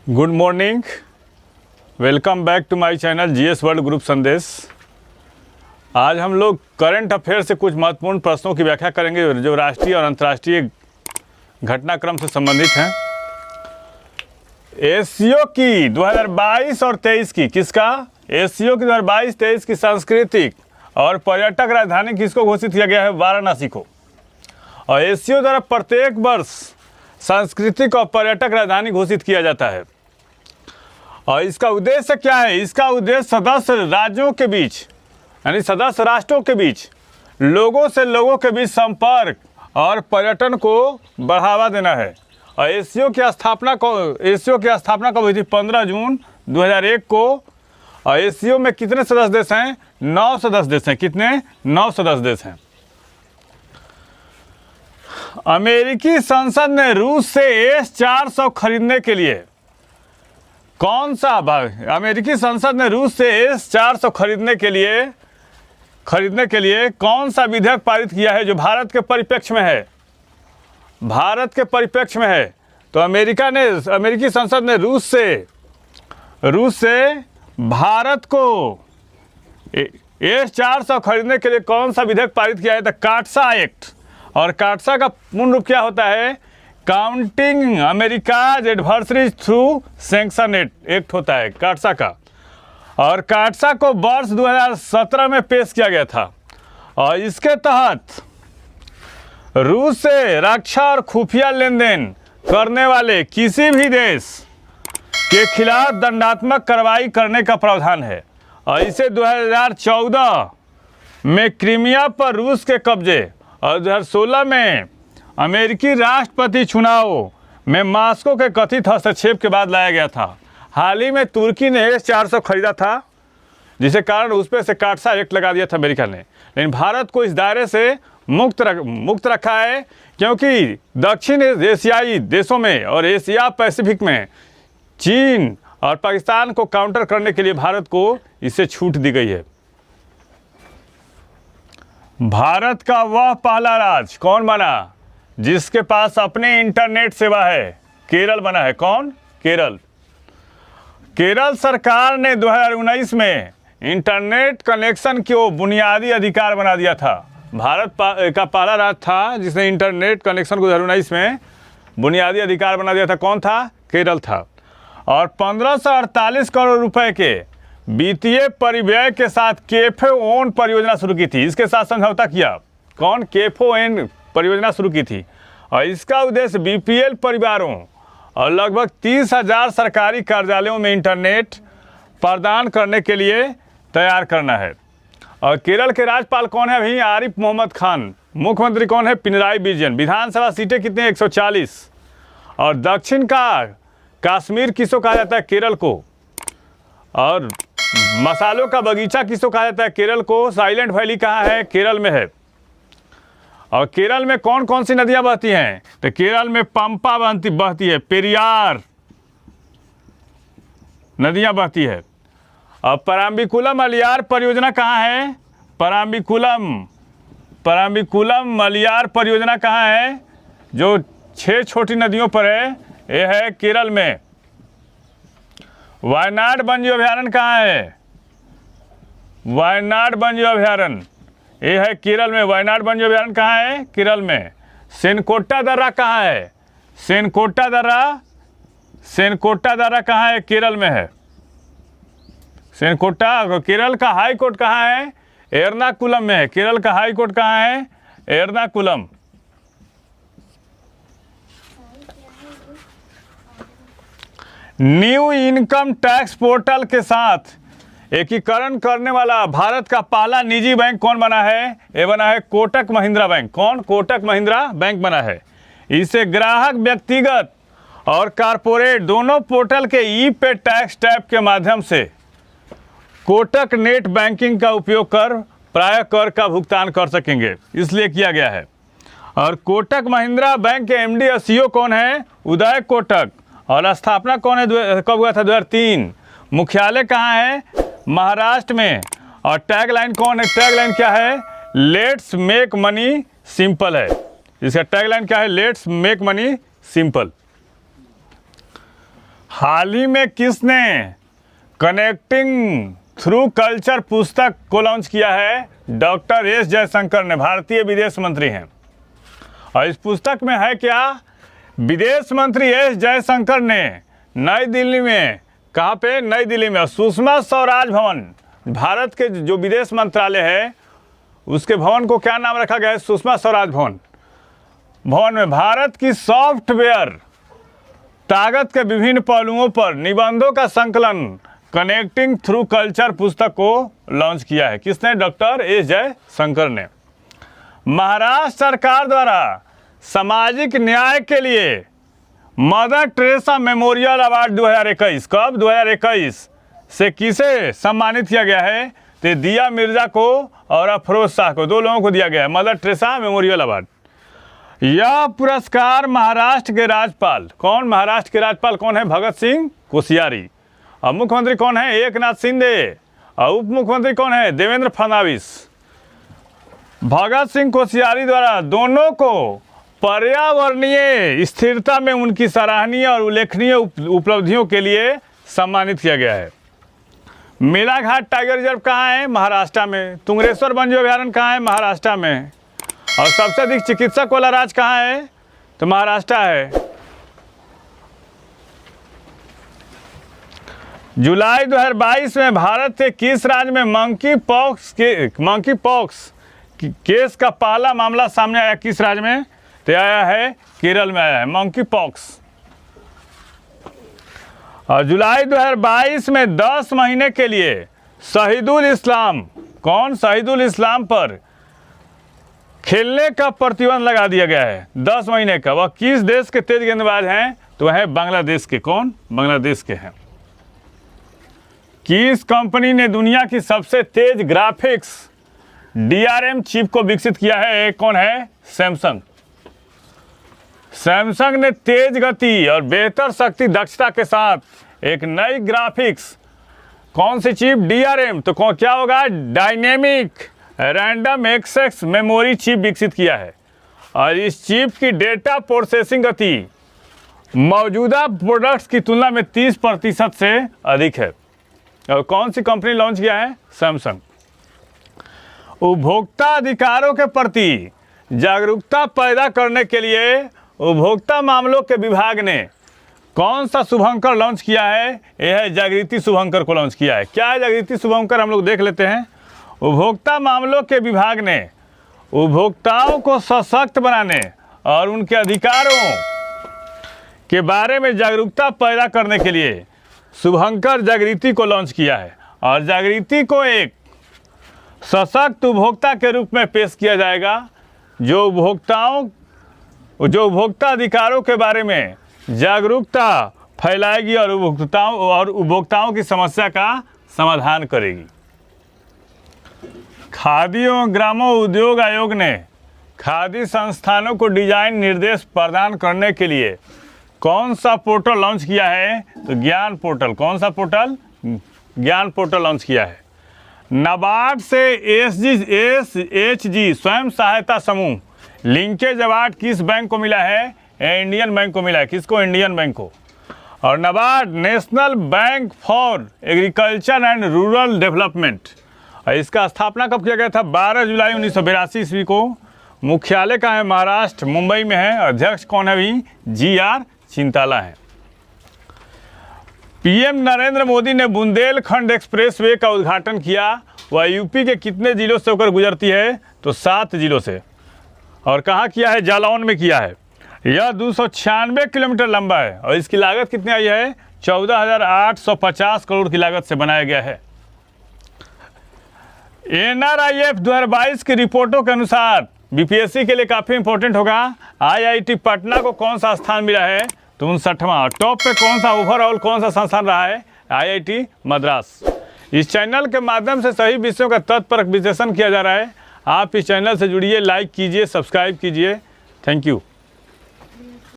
Good morning, welcome back to my channel GS world group Sandesh. आज हम लोग current affair से कुछ महत्वपूर्ण प्रश्नों की व्याख्या करेंगे जो राष्ट्रीय और अंतर्राष्ट्रीय घटनाक्रम से संबंधित हैं। एशियो की 2022 और 23 की एशियो की 2022-23 की सांस्कृतिक और पर्यटक राजधानी किसको घोषित किया गया है? वाराणसी को। और एशियो द्वारा प्रत्येक वर्ष सांस्कृतिक और पर्यटक राजधानी घोषित किया जाता है। और इसका उद्देश्य क्या है? इसका उद्देश्य सदस्य राज्यों के बीच यानी सदस्य राष्ट्रों के बीच लोगों से लोगों के बीच संपर्क और पर्यटन को बढ़ावा देना है। और एशियो की स्थापना कब हुई थी? 15 जून 2001 को। और एशियो में कितने सदस्य देश हैं? 9 सदस्य देश हैं। कितने? 9 सदस्य देश हैं। अमेरिकी संसद ने रूस से S-400 खरीदने के लिए अमेरिकी संसद ने रूस से S-400 खरीदने के लिए कौन सा विधेयक पारित किया है जो भारत के परिप्रेक्ष्य में है? तो अमेरिकी संसद ने रूस से भारत को S-400 खरीदने के लिए कौन सा विधेयक पारित किया है? तो काटसा एक्ट। और काटसा का पूर्ण रूप क्या होता है? Countering America's adversaries through sanctions act होता है काटसा का। और काटसा को वर्ष 2017 में पेश किया गया था। और इसके तहत रूस से रक्षा और खुफिया लेन देन करने वाले किसी भी देश के खिलाफ दंडात्मक कार्रवाई करने का प्रावधान है। और इसे 2014 में क्रीमिया पर रूस के कब्जे और 2016 में अमेरिकी राष्ट्रपति चुनाव में मॉस्को के कथित हस्तक्षेप के बाद लाया गया था। हाल ही में तुर्की ने S-400 खरीदा था, जिसे कारण उस पर से काटसा एक्ट लगा दिया था अमेरिका ने। लेकिन भारत को इस दायरे से मुक्त रखा है, क्योंकि दक्षिण एशियाई देशों में और एशिया पैसिफिक में चीन और पाकिस्तान को काउंटर करने के लिए भारत को इससे छूट दी गई है। भारत का वह पहला राज्य कौन बना जिसके पास अपनी इंटरनेट सेवा है? केरल बना है। कौन? केरल। केरल सरकार ने 2019 में इंटरनेट कनेक्शन को बुनियादी अधिकार बना दिया था। भारत का पहला राज्य था जिसने इंटरनेट कनेक्शन को 2019 में बुनियादी अधिकार बना दिया था। कौन था? केरल था। और 1548 करोड़ रुपए के वित्तीय परिव्यय के साथ कैफे ओन परियोजना शुरू की थी। इसके साथ समझौता किया। कौन? कैफे ओन परियोजना शुरू की थी। और इसका उद्देश्य बीपीएल परिवारों और लगभग 30,000 सरकारी कार्यालयों में इंटरनेट प्रदान करने के लिए तैयार करना है। और केरल के राज्यपाल कौन है? अभी आरिफ मोहम्मद खान। मुख्यमंत्री कौन है? पिनराई विजयन। विधानसभा सीटें कितनी? 140। और दक्षिण का कश्मीर किसको कहा जाता है? केरल को। और मसालों का बगीचा किसको कहा जाता है? केरल को। साइलेंट वैली कहाँ है? केरल में है। और केरल में कौन कौन सी नदियां बहती हैं? तो केरल में पंपा बहती है, पेरियार नदियां बहती है। और पराम्बिकुलम मलयार परियोजना कहाँ है? पराम्बिकुलम मलयार परियोजना कहाँ है? जो 6 छोटी नदियों पर है, यह है केरल में। वायनाड वन्य अभयारण्य कहाँ है? वायनाड वन्य अभयारण्य ये है केरल में। वायनाड वन्य अभयारण्य कहाँ है? केरल में। सेनकोट्टा दर्रा कहाँ है? सेनकोट्टा दर्रा कहाँ है? केरल में है। सेनकोट्टा। केरल का हाई कोर्ट कहाँ है? एर्नाकुलम में है। केरल का हाई कोर्ट कहाँ है? Ernakulam. New income tax portal के साथ एकीकरण करने वाला भारत का पहला निजी बैंक कौन बना है? ये बना है कोटक महिंद्रा बैंक। कौन? कोटक महिंद्रा बैंक बना है। इसे ग्राहक व्यक्तिगत और कारपोरेट दोनों पोर्टल के ई-पे टैक्स टैब के माध्यम से कोटक नेट बैंकिंग का उपयोग कर प्रायः कर का भुगतान कर सकेंगे, इसलिए किया गया है। और कोटक महिंद्रा बैंक के MD और CEO कौन है? उदय कोटक। और स्थापना कौन है? कब हुआ था? 2003। मुख्यालय कहाँ है? महाराष्ट्र में। और टैगलाइन कौन है? टैगलाइन क्या है? लेट्स मेक मनी सिंपल है। इसका टैगलाइन क्या है? Let's make money simple. हाल ही में किसने कनेक्टिंग थ्रू कल्चर पुस्तक को लॉन्च किया है? डॉक्टर एस जयशंकर ने, भारतीय विदेश मंत्री हैं। और इस पुस्तक में है क्या? विदेश मंत्री एस जयशंकर ने नई दिल्ली में, कहाँ पे? नई दिल्ली में सुषमा स्वराज भवन, भारत के जो विदेश मंत्रालय है उसके भवन को क्या नाम रखा गया है? सुषमा स्वराज भवन। भवन में भारत की सॉफ्टवेयर ताकत के विभिन्न पहलुओं पर निबंधों का संकलन कनेक्टिंग थ्रू कल्चर पुस्तक को लॉन्च किया है। किसने? डॉक्टर एस जयशंकर ने। महाराष्ट्र सरकार द्वारा सामाजिक न्याय के लिए मदर टेरेसा मेमोरियल अवार्ड 2021, कब? 2021 से किसे सम्मानित किया गया है? तो दिया मिर्जा को और अफरोज शाह को, दो लोगों को दिया गया है मदर टेरेसा मेमोरियल अवार्ड। यह पुरस्कार महाराष्ट्र के राज्यपाल, कौन? महाराष्ट्र के राज्यपाल कौन है? भगत सिंह कोश्यारी। और मुख्यमंत्री कौन है? एकनाथ शिंदे। और उप मुख्यमंत्री कौन है? देवेंद्र फडणवीस। भगत सिंह कोश्यारी द्वारा दोनों को पर्यावरणीय स्थिरता में उनकी सराहनीय और उल्लेखनीय उपलब्धियों के लिए सम्मानित किया गया है। मेलाघाट टाइगर रिजर्व कहाँ है? महाराष्ट्र में। तुंगरेश्वर वन्य अभयारण्य कहाँ है? महाराष्ट्र में। और सबसे अधिक चिकित्सक वाला राज्य कहाँ है? तो महाराष्ट्र है। जुलाई 2022 में भारत के किस राज्य में मंकी पॉक्स केस का पहला मामला सामने आया? किस राज्य में? तो आया है केरल में आया है मंकी पॉक्स। और जुलाई 2022 में 10 महीने के लिए शहीदुल इस्लाम, कौन? शहीदुल इस्लाम पर खेलने का प्रतिबंध लगा दिया गया है 10 महीने का। वह किस देश के तेज गेंदबाज हैं? तो वह है बांग्लादेश के। कौन? बांग्लादेश के हैं। किस कंपनी ने दुनिया की सबसे तेज ग्राफिक्स DRM चिप को विकसित किया है? कौन है? सैमसंग। सैमसंग ने तेज गति और बेहतर शक्ति दक्षता के साथ एक नई ग्राफिक्स, कौन सी चिप? DRM। तो कौन क्या होगा? Dynamic random access memory chip विकसित किया है। और इस चिप की डेटा प्रोसेसिंग गति मौजूदा प्रोडक्ट्स की तुलना में 30% से अधिक है। और कौन सी कंपनी लॉन्च किया है? सैमसंग। उपभोक्ता अधिकारों के प्रति जागरूकता पैदा करने के लिए उपभोक्ता मामलों के विभाग ने कौन सा शुभंकर लॉन्च किया है? यह है जागृति शुभंकर को लॉन्च किया है। क्या है जागृति शुभंकर? हम लोग देख लेते हैं। उपभोक्ता मामलों के विभाग ने उपभोक्ताओं को सशक्त बनाने और उनके अधिकारों के बारे में जागरूकता पैदा करने के लिए शुभंकर जागृति को लॉन्च किया है। और जागृति को एक सशक्त उपभोक्ता के रूप में पेश किया जाएगा जो उपभोक्ता अधिकारों के बारे में जागरूकता फैलाएगी और उपभोक्ताओं की समस्या का समाधान करेगी। खादी एवं ग्रामोद्योग आयोग ने खादी संस्थानों को डिजाइन निर्देश प्रदान करने के लिए कौन सा पोर्टल लॉन्च किया है? तो ज्ञान पोर्टल। कौन सा पोर्टल? ज्ञान पोर्टल लॉन्च किया है। नाबार्ड से SHG स्वयं सहायता समूह लिंकेज अवार्ड किस बैंक को मिला है? इंडियन बैंक को मिला है। किसको? इंडियन बैंक को। और NABARD national bank for agriculture and rural development, इसका स्थापना कब किया गया था? 12 जुलाई 1982 ईस्वी को। मुख्यालय कहाँ है? महाराष्ट्र, मुंबई में है। अध्यक्ष कौन है? अभी GR चिंताला है। PM नरेंद्र मोदी ने बुंदेलखंड एक्सप्रेसवे का उद्घाटन किया। वह यूपी के कितने जिलों से होकर गुजरती है? तो 7 जिलों से। और कहाँ किया है? जालौन में किया है। यह 296 किलोमीटर लंबा है और इसकी लागत कितनी आई है? 14,850 करोड़ की लागत से बनाया गया है। NRIF 2022 की रिपोर्टों के अनुसार BPSC के लिए काफ़ी इंपॉर्टेंट होगा। IIT पटना को कौन सा स्थान मिला है? तो 59वां। टॉप पे कौन सा ओवरऑल कौन सा संस्थान रहा है? IIT मद्रास। इस चैनल के माध्यम से सही विषयों का तत्परक विश्लेषण किया जा रहा है। आप इस चैनल से जुड़िए, लाइक कीजिए, सब्सक्राइब कीजिए। Thank you.